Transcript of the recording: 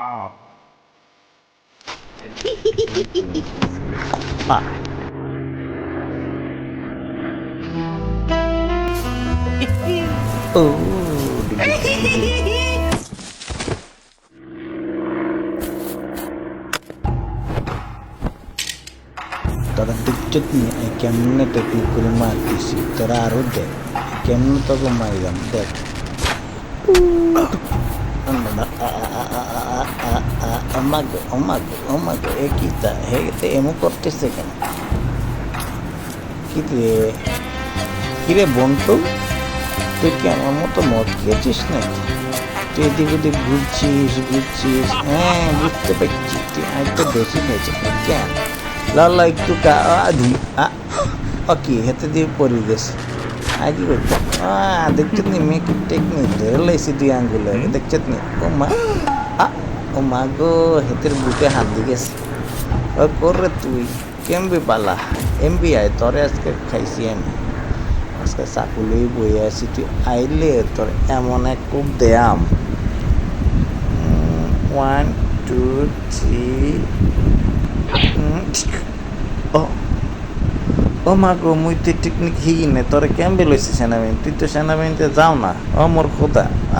তোরা দেখছত নি কেমনে টেকনিক করে মারতেছি, তোরা আরো দেখ কেমনে তোকে মাইলাম দেখ। আমাকে এ কি তা হেতে এমন করতেছে কেন? কিরে বন্টু, তুই কি আমার মতো মদ খেয়েছিস নাকি? তুই এদিক ওদিক ঘুরছিস। হ্যাঁ বুঝতে পারছি, তুই একটু বেশি খেয়েছিস কেন? লাল্লা একটু কি হেতে দিয়ে পরি গেছে আগে করতে দেখছত নি মেয়েকে টেকনিক ধরে লাইছি দুই আঙ্গুলে দেখছত নি। ও মা গো, হেতের বুকে হাত দিয়ে গেছে। ও করে তুই কেমবি পালা এমবি আয়, তোরে আজকে খাইছি আমি, আজকে চাকুলেই বয়ে আছি, তুই আইলে তোর এমন এক কূপ দেয়াম। 1 2 3। ও মা গো, মুই তো টেকনিক হিগি নে, তোরে কেমবে লইছি সেনাবাহিনী, তুই তো সেনাবাহিনীতে যাও না। ও মোর খোদা।